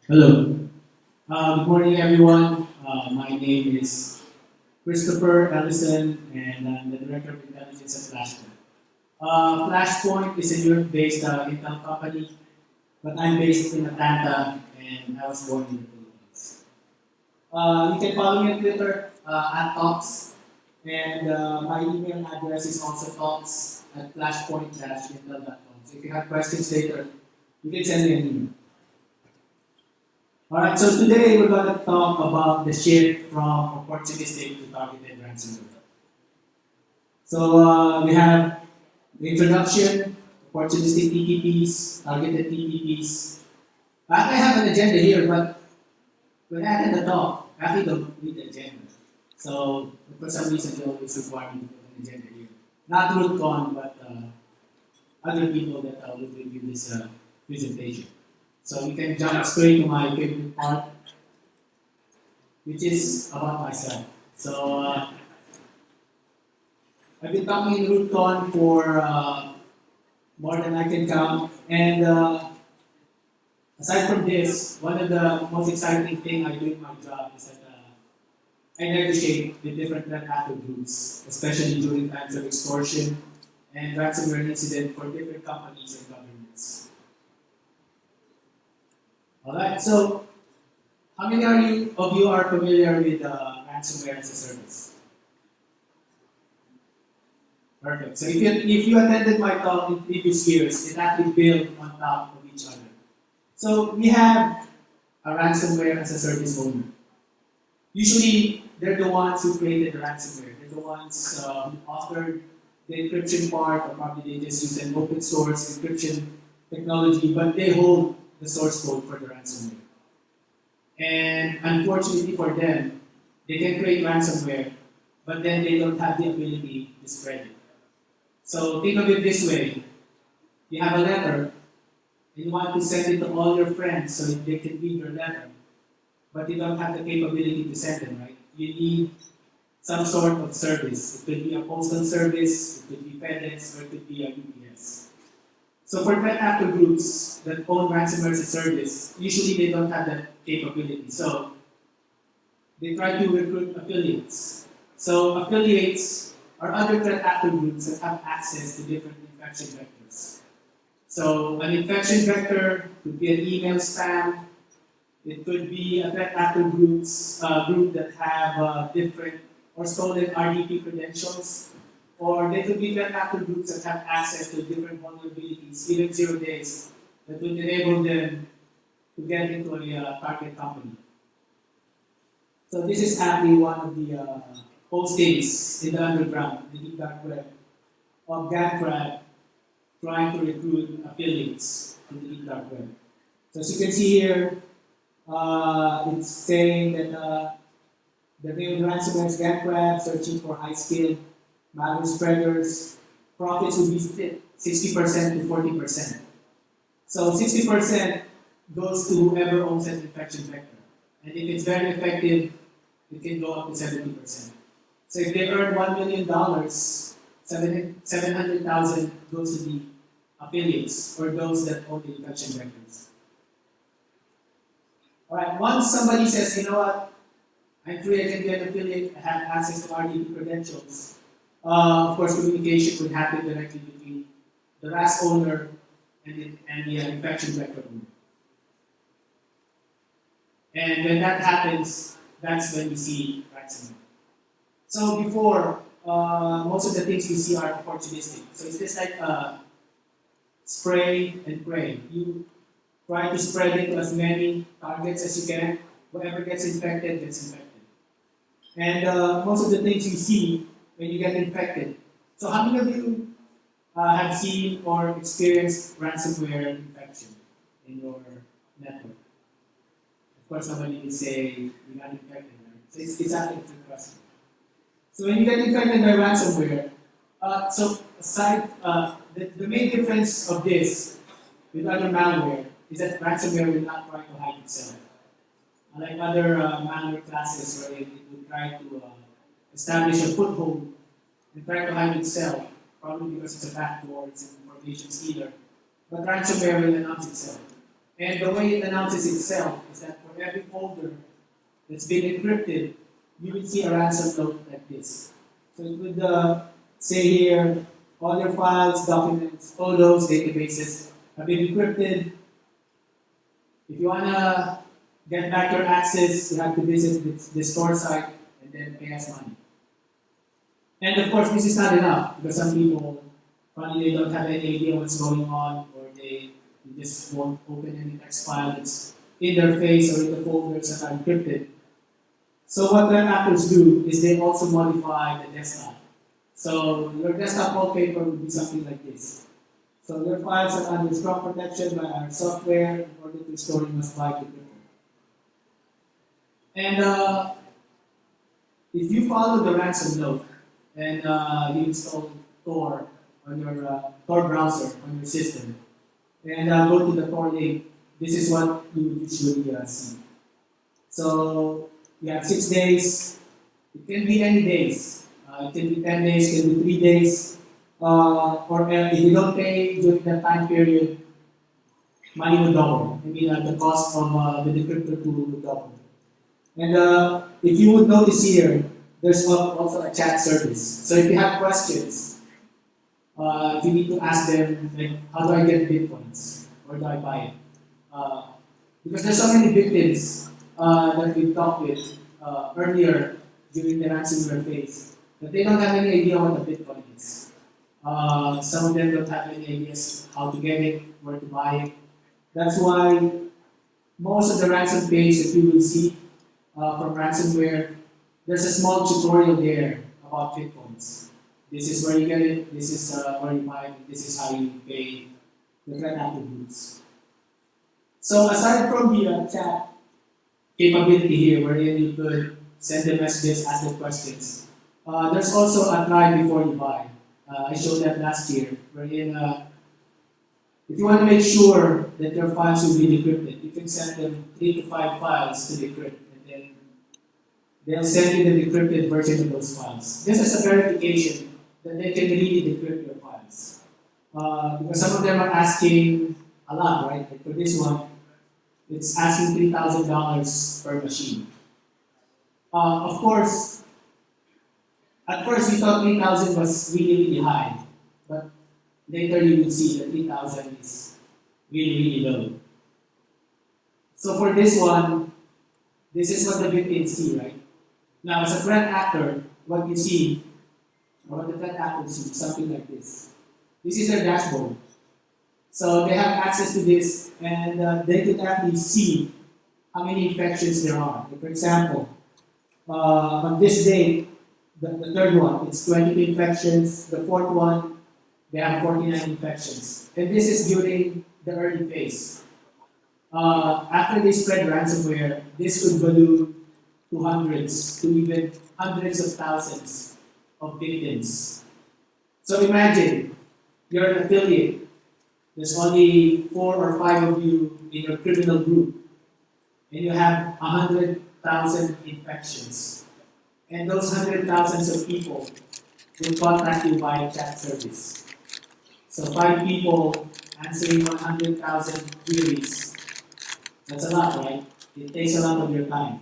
Hello. Good morning, everyone. My name is Christopher Ellison, and I'm the Director of Intelligence at Flashpoint. Flashpoint is a New York-based intel company, but I'm based in Atlanta, and I was born in the Philippines. You can follow me on Twitter at Talks, and my email address is also talks at flashpoint-intel.com. So if you have questions later, you can send me an email. Alright, so today we're going to talk about the shift from opportunistic to targeted ransomware. So we have the introduction, opportunistic TTPs, targeted TTPs. I have an agenda here, but when I attend the talk, I actually don't read the agenda. So for some reason, they always require me to put an agenda here. Not ROOTCON, but other people that will review this presentation. So we can jump straight to my favorite part, which is about myself. So I've been talking in RootCon for more than I can count, and aside from this, one of the most exciting things I do in my job is that I negotiate with different threat actor groups, especially during times of extortion and ransomware incident for different companies and governments. All right, so how many of you are familiar with ransomware as a service? Perfect. So if you attended my talk in previous years, it actually built on top of each other. So we have a ransomware as a service owner. Usually, they're the ones who created the ransomware. They're the ones who authored the encryption part, or probably they just use an open source encryption technology, but they hold the source code for the ransomware. And unfortunately for them, they can create ransomware, but then they don't have the ability to spread it. So think of it this way. You have a letter, and you want to send it to all your friends so they can read your letter, but you don't have the capability to send them, right? You need some sort of service. It could be a postal service, it could be FedEx, or it could be a UPS. So for threat actor groups that own ransomware as a service, usually they don't have that capability. So they try to recruit affiliates. So affiliates are other threat actor groups that have access to different infection vectors. So an infection vector could be an email spam. It could be a threat actor group that have different or stolen RDP credentials. Or they could be threat actor groups that have access to different vulnerabilities, even 0 days, that would enable them to get into a target company. So this is actually one of the postings in the underground, the deep dark web, of GadCrab trying to recruit affiliates in the deep dark web. So as you can see here, it's saying that the name of the ransomware is GadCrab, searching for high-skilled malware spreaders. Profits will be split 60% to 40%. So 60% goes to whoever owns that infection vector. And if it's very effective, it can go up to 70%. So if they earn $1 million, 700,000 goes to the affiliates or those that own the infection vectors. All right, once somebody says, you know what, I'm free, I can be an affiliate, I have access to RDP credentials. Of course, communication would happen directly between the RAS owner and the infection vector owner. And when that happens, that's when we see ransomware. So before, most of the things we see are opportunistic. So it's just like spray and pray. You try to spread it to as many targets as you can. Whoever gets infected gets infected. And most of the things you see when you get infected. So how many of you have seen or experienced ransomware infection in your network? Of course, somebody will say you got infected, right? So it's actually a trick question. So when you get infected by ransomware, so aside, the main difference of this with other malware is that ransomware will not try to hide itself. Unlike other malware classes where it will try to establish a foothold and try to hide itself, probably because it's a backdoor, it's an information stealer. But ransomware will announce itself. And the way it announces itself is that for every folder that's been encrypted, you will see a ransom note like this. So it would say here, all your files, documents, photos, databases have been encrypted. If you want to get back your access, you have to visit the store site and then pay us money. And of course, this is not enough because some people probably they don't have any idea what's going on, or they just won't open any text file that's in their face or in the folders that are encrypted. So what web actors do is they also modify the desktop. So your desktop wallpaper would be something like this. So your files are under strong protection by our software. In order to store, you must buy the crypto. And if you follow the ransom note and you install Tor on your Tor browser on your system, and go to the Tor link, this is what you would usually see. So you have 6 days. It can be any days. It can be 10 days, it can be 3 days. Or if you don't pay during that time period, money will double. I mean, the cost of the decryptor tool will double. And if you would notice here, there's also a chat service. So if you have questions, if you need to ask them, like, how do I get bitcoins? Where do I buy it? Because there's so many victims that we talked with earlier during the ransomware phase, that they don't have any idea what a bitcoin is. Some of them don't have any ideas how to get it, where to buy it. That's why most of the ransom page that you will see from ransomware, there's a small tutorial there about bitcoins. This is where you get it, this is where you buy it, this is how you pay the threat actor groups. So aside from the chat capability here, wherein you could send them messages, ask them questions, there's also a try before you buy. I showed that last year, wherein if you want to make sure that your files will be decrypted, you can send them 3 to 5 files to decrypt, and then they'll send you the decrypted version of those files. This is a verification that they can really decrypt your files. Because some of them are asking a lot, right? Like for this one, it's asking $3,000 per machine. Of course, at first we thought 3,000 was really, really high, but later you will see that 3,000 is really, really low. So for this one, this is what the victims see, right? Now, as a threat actor, what you see, or what the threat actor sees, something like this. This is their dashboard. So they have access to this, and they could actually see how many infections there are. Like for example, on this day, the third one, it's 22 infections. The fourth one, they have 49 infections. And this is during the early phase. After they spread ransomware, this could balloon to hundreds, to even hundreds of thousands of victims. So imagine, you're an affiliate. There's only 4 or 5 of you in your criminal group, and you have 100,000 infections. And those 100,000 of people will contact you via chat service. So 5 people answering 100,000 queries. That's a lot, right? It takes a lot of your time.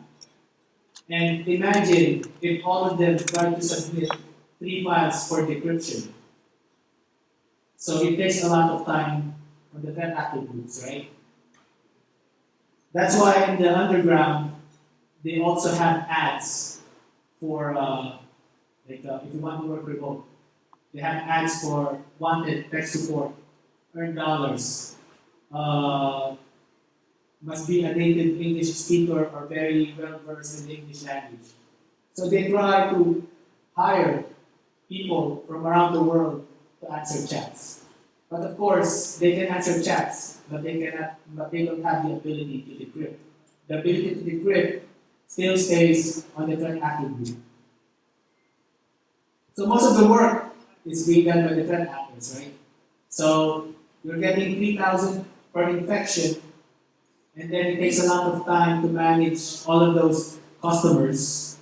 And imagine if all of them try to submit 3 files for decryption. So it takes a lot of time from the threat actor groups, right? That's why in the underground, they also have ads for, if you want to work remote, they have ads for wanted tech support, earn dollars, must be a native English speaker or very well versed in the English language. So they try to hire people from around the world to answer chats. But of course, they can answer chats, but they don't have the ability to decrypt. The ability to decrypt still stays on the threat actor group. So most of the work is being done by the threat actors, right? So you're getting 3,000 per infection, and then it takes a lot of time to manage all of those customers.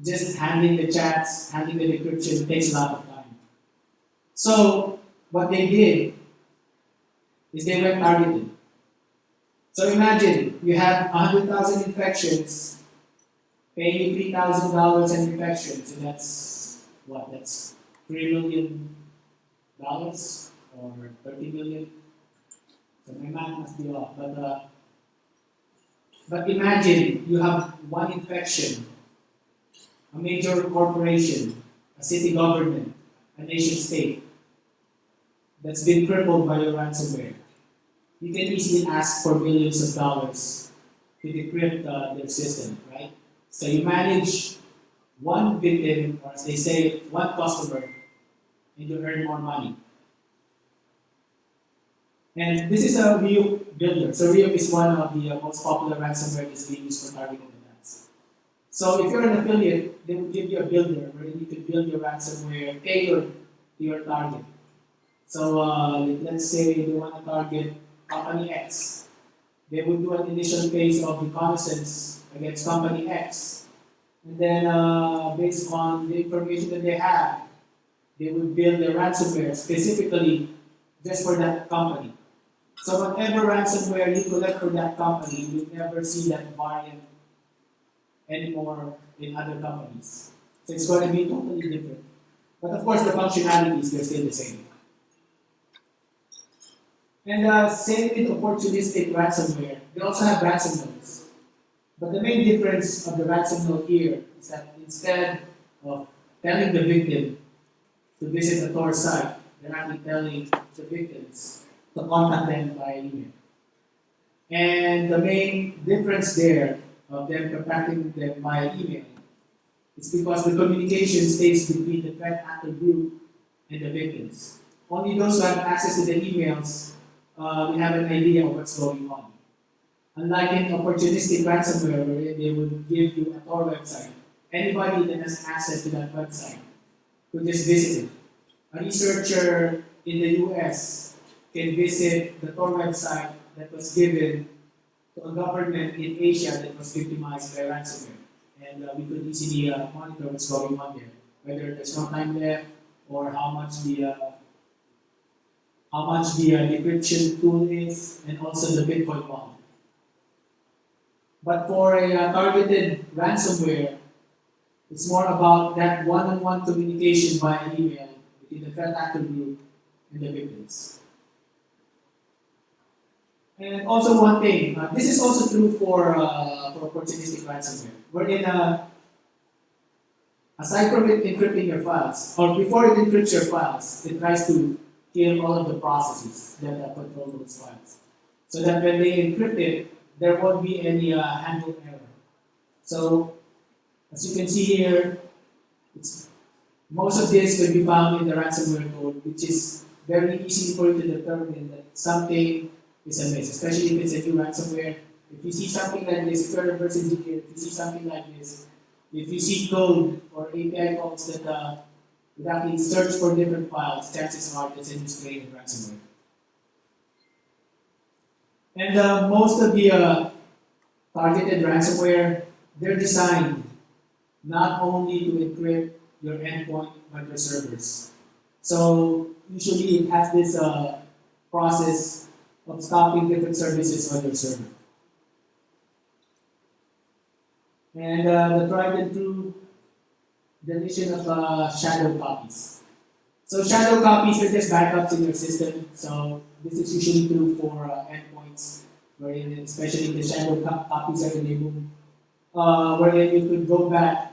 Just handling the chats, handling the decryption takes a lot of time. So what they did is they went targeted. So imagine you have 100,000 infections, paying you $3,000 an infection, so that's what? That's $3 million or 30 million. So my math must be off. But imagine you have one infection, a major corporation, a city government, a nation state that's been crippled by your ransomware. You can easily ask for millions of dollars to decrypt their system, right? So you manage one victim, or as they say, one customer, and you earn more money. And this is a Ryuk builder. So Ryuk is one of the most popular ransomware that's being used for targeted attacks. So if you're an affiliate, they will give you a builder where you can build your ransomware tailored to your target. So let's say they want to target company X. They would do an initial phase of reconnaissance against company X. And then based on the information that they have, they would build a ransomware specifically just for that company. So whatever ransomware you collect for that company, you'll never see that variant anymore in other companies. So it's going to be totally different. But of course, the functionalities, they're still the same. And same with opportunistic ransomware. They also have ransom notes. But the main difference of the ransom note here is that instead of telling the victim to visit a Tor site, they're actually telling the victims to contact them by email. And the main difference there of them contacting them by email is because the communication stays between the threat actor group and the victims. Only those who have access to the emails we have an idea of what's going on. Unlike in opportunistic ransomware, where they would give you a Tor website, anybody that has access to that website could just visit it. A researcher in the US can visit the Tor website that was given to a government in Asia that was victimized by ransomware. And we could easily monitor what's going on there, whether there's no time left or how much the decryption tool is, and also the Bitcoin wallet. But for a targeted ransomware, it's more about that one-on-one communication via email between the threat actor group and the victims. And also one thing, this is also true for opportunistic ransomware, wherein aside from it encrypting your files, or before it encrypts your files, it tries to kill all of the processes that control those files. So that when they encrypt it, there won't be any handle error. So, as you can see here, most of this can be found in the ransomware code, which is very easy for you to determine that something is amiss, especially if it's a new ransomware. If you see something like this, if you're a reverse engineer, if you see something like this, if you see code or API calls that would actually search for different files, chances are it's a miscreated ransomware. And most of the targeted ransomware, they're designed not only to encrypt your endpoint, but your servers. So usually it has this process of stopping different services on your server. And the tried and true deletion of shadow copies. So shadow copies are just backups in your system. So this is usually true for endpoints, wherein especially the shadow copies are enabled, wherein you could go back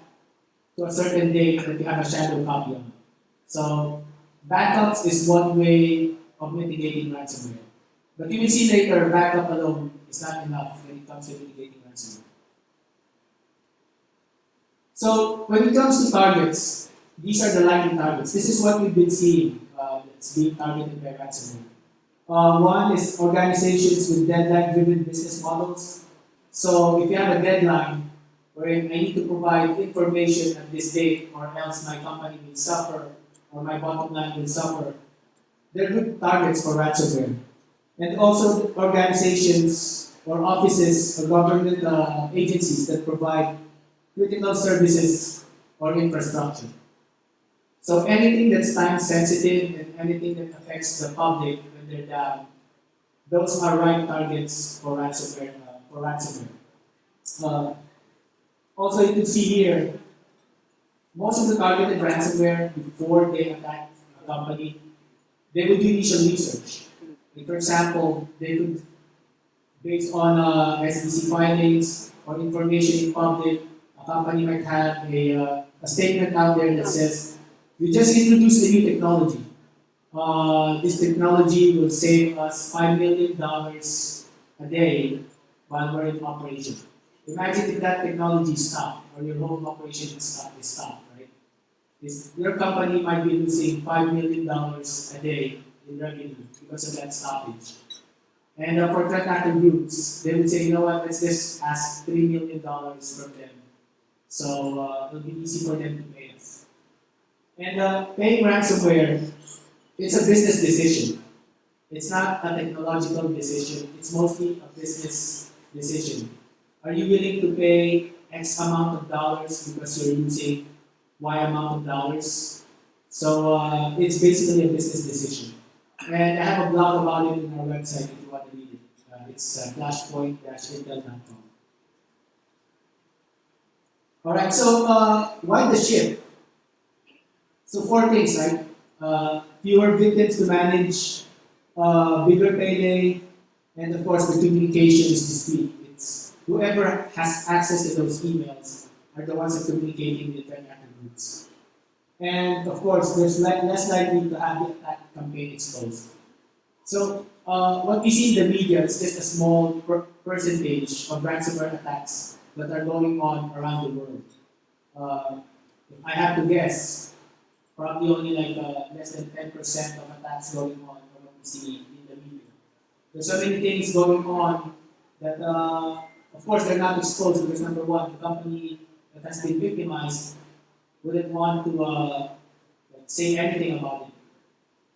to a certain date that you have a shadow copy on. So backups is one way of mitigating ransomware. But you will see later, backup alone is not enough when it comes to mitigating ransomware. So when it comes to targets, these are the likely targets. This is what we've been seeing that's being targeted by ransomware. One is organizations with deadline-driven business models. So if you have a deadline wherein I need to provide information at this date or else my company will suffer or my bottom line will suffer, they're good targets for ransomware. And also organizations or offices or government agencies that provide critical services or infrastructure. So anything that's time sensitive and anything that affects the public when they're down those are right targets for ransomware. Uh, Also, you can see here, most of the targeted ransomware, before they attack a company, they would do initial research. Like, for example, they could, based on SEC filings or information in public, a company might have a statement out there that says, we just introduced a new technology. This technology will save us $5 million a day while we're in operation. Imagine if that technology stopped or your whole operation is stopped, right? Your company might be losing $5 million a day in revenue because of that stoppage. And for threat actor groups, they would say, you know what, let's just ask $3 million from them. So it'll be easy for them to pay us. And paying ransomware, it's a business decision. It's not a technological decision. It's mostly a business decision. Are you willing to pay X amount of dollars because you're losing Y amount of dollars? So it's basically a business decision. And I have a blog about it in our website if you want to read it. It's flashpoint-intel.com. Alright, so why the shift? So 4 things, right? Fewer victims to manage, bigger payday, and of course the communication is discreet. It's whoever has access to those emails are the ones that are communicating with threat actor groups. And of course, there's less likely to have the attack campaign exposed. So what we see in the media is just a small percentage of ransomware attacks that are going on around the world. If I have to guess, probably only like less than 10% of attacks going on from what we see in the media. There's so many things going on that, of course, they're not exposed because number one, the company that has been victimized wouldn't want to say anything about it.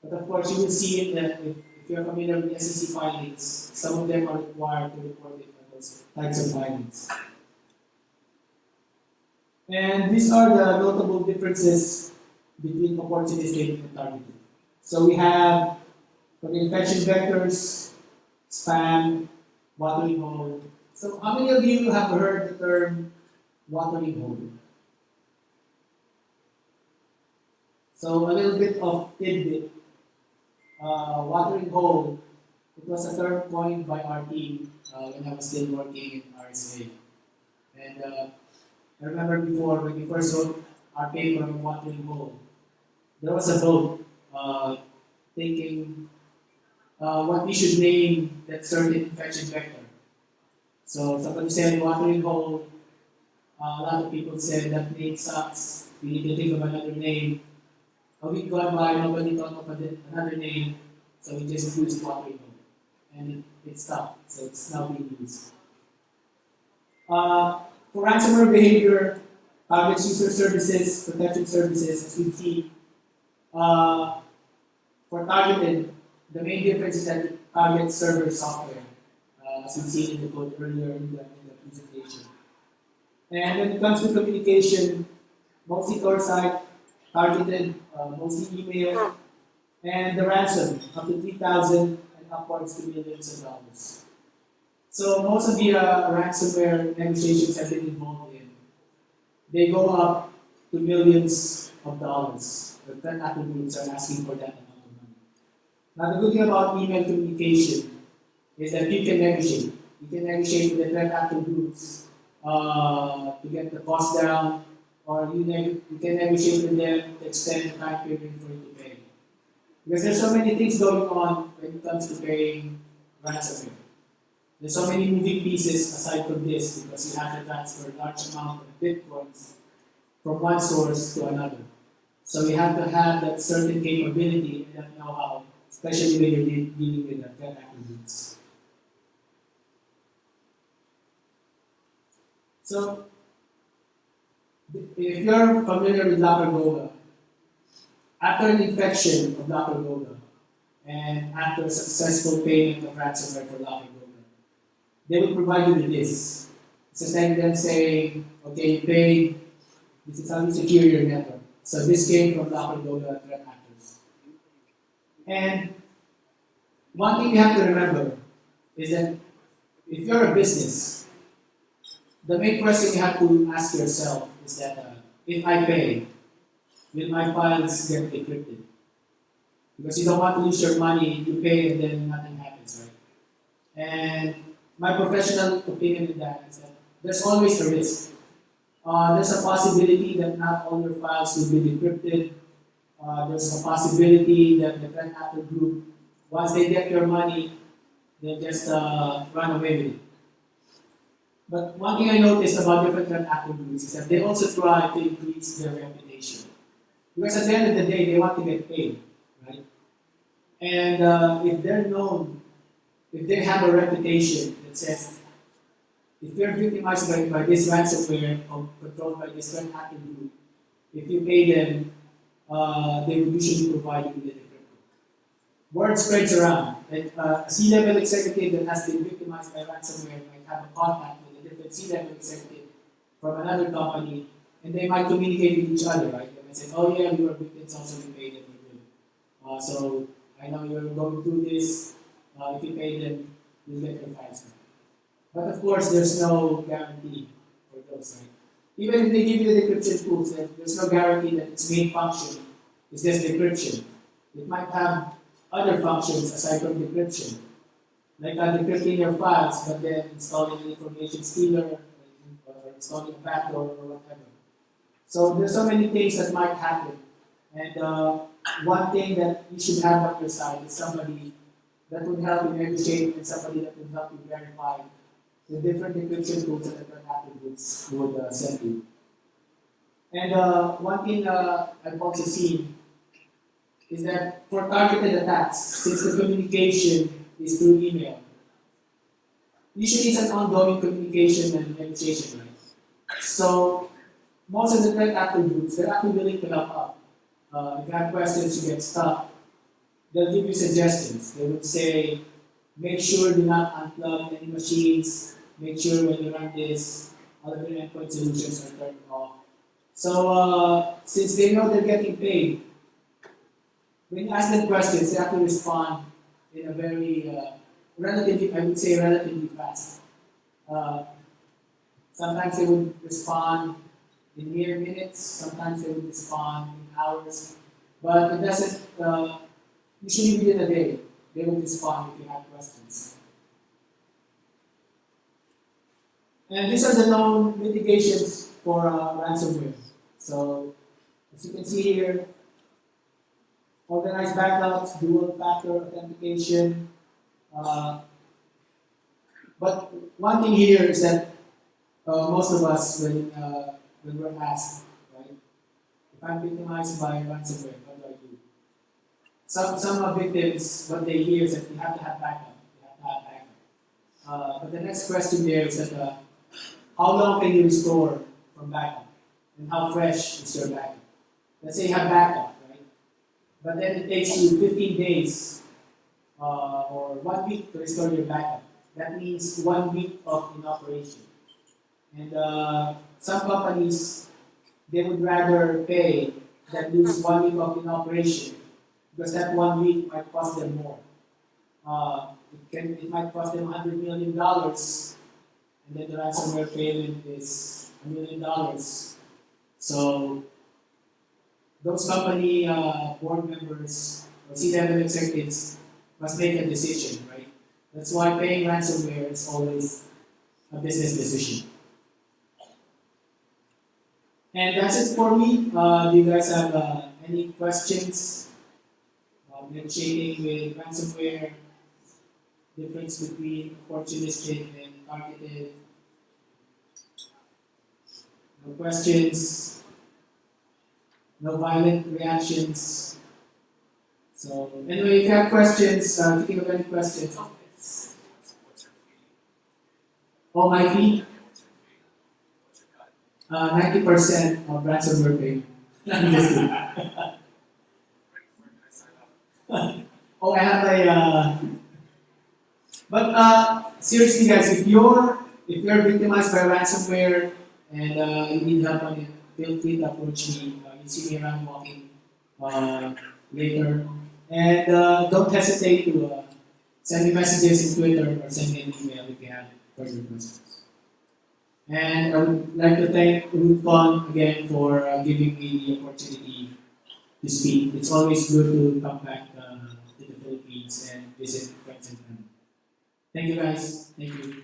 But of course, you will see it that if you're familiar with SEC filings, some of them are required to report it on those types of filings. And these are the notable differences between opportunistic and targeted. So we have for the infection vectors, spam, watering hole. So how many of you have heard the term watering hole? So a little bit of tidbit. Watering hole, it was a term coined by our team when I was still working in RSA. And I remember before, when we first wrote our paper on watering hole, there was a vote thinking what we should name that certain infection vector. So somebody said watering hole, a lot of people said that name sucks, we need to think of another name. A week gone by, nobody thought of another name, so we just used watering hole. And it stopped, so it's now being used. For ransomware behavior, targets user services, protection services, as we see. For targeted, the main difference is that it targets server software, as we see in the code earlier in the presentation. And when it comes to communication, mostly core site, targeted, mostly email, and the ransom up to 3,000 and upwards to millions of dollars. So most of the ransomware negotiations I've been involved in, they go up to millions of dollars. The threat actor groups are asking for that amount of money. Now the good thing about email communication is that you can negotiate. You can negotiate with the threat actor groups to get the cost down, or you can negotiate with them to extend the time period for you to pay. Because there's so many things going on when it comes to paying ransomware. There's so many moving pieces aside from this because you have to transfer a large amount of bitcoins from one source to another. So you have to have that certain capability and that know-how, especially when you're dealing with the threat actor groups. So if you're familiar with Goga, after an infection of Goga and after a successful payment of ransomware for Goga, they will provide you with this. It's just like them saying, okay, you paid, this is how you secure your network. So this came from Goga threat actors. And one thing you have to remember, is that if you're a business, the main question you have to ask yourself is that if I pay, will my files get decrypted? Because you don't want to lose your money, you pay and then nothing happens, right? And my professional opinion in that is that there's always a risk. There's a possibility that not all your files will be decrypted. There's a possibility that the threat actor group, once they get your money, they'll just run away with it. But one thing I noticed about different threat actor groups is that they also try to increase their reputation. Because at the end of the day, they want to get paid, right? And if they're known, if they have a reputation that says, if you're victimized by this ransomware or controlled by this threat actor group, if you pay them, they will usually provide you with the crypto. Word spreads around. Like a C-level executive that has been victimized by ransomware might have a contact with a different C-level executive from another company, and they might communicate with each other, right? They might say, oh yeah, you are victims, also we paid them, we're good. So I know you're going through this. If you pay them, you'll get your files back. But of course, there's no guarantee for those, right? Even if they give you the decryption tools, there's no guarantee that its main function is just decryption. It might have other functions aside from decryption, like decrypting your files, but then installing an information stealer, or installing a backdoor, or whatever. So there's so many things that might happen. And one thing that you should have on your side is somebody that would help you negotiate and somebody that would help you verify the different encryption tools that different attributes would send you. And one thing I've also seen is that for targeted attacks, since the communication is through email, usually it's an ongoing communication and negotiation, right? So most of the threat actor groups, they're actually willing to help out. If you have questions, you get stuck, they'll give you suggestions. They would say, make sure do not unplug any machines, make sure when you run this, all of your endpoint solutions are turned off. So since they know they're getting paid, when you ask them questions, they have to respond in a very relatively, I would say relatively fast. Sometimes they would respond in mere minutes, sometimes they would respond in hours, but it doesn't, usually within a day, they will respond if you have questions. And these are the known mitigations for ransomware. So, as you can see here, organized backups, dual factor authentication. But one thing here is that most of us, when we're asked, right, if I'm victimized by ransomware, what do I do? Some victims, what they hear is that you have to have backup. You have to have backup. But the next question there is that how long can you restore from backup? And how fresh is your backup? Let's say you have backup, right? But then it takes you 15 days or 1 week to restore your backup. That means 1 week of inoperation. And some companies, they would rather pay than lose 1 week of inoperation because that 1 week might cost them more. It might cost them $100 million, and then the ransomware payment is $1 million. So those company board members or C-level executives must make a decision, right? That's why paying ransomware is always a business decision. And that's it for me. Do you guys have any questions about negotiating with ransomware, difference between opportunistic and targeted? No questions, no violent reactions. So anyway, if you have questions, if you think of any questions. Oh, my fee? 90% of ransomware payment. I'm just kidding. Oh, I have a. But seriously, guys, if you're victimized by ransomware and you need help on it, feel free to approach me. You see me around walking later, and don't hesitate to Send me messages in Twitter or send me an email if you have further questions. And I would like to thank ROOTCON again for giving me the opportunity to speak. It's always good to come back to the Philippines and visit friends and family. Thank you guys. Thank you.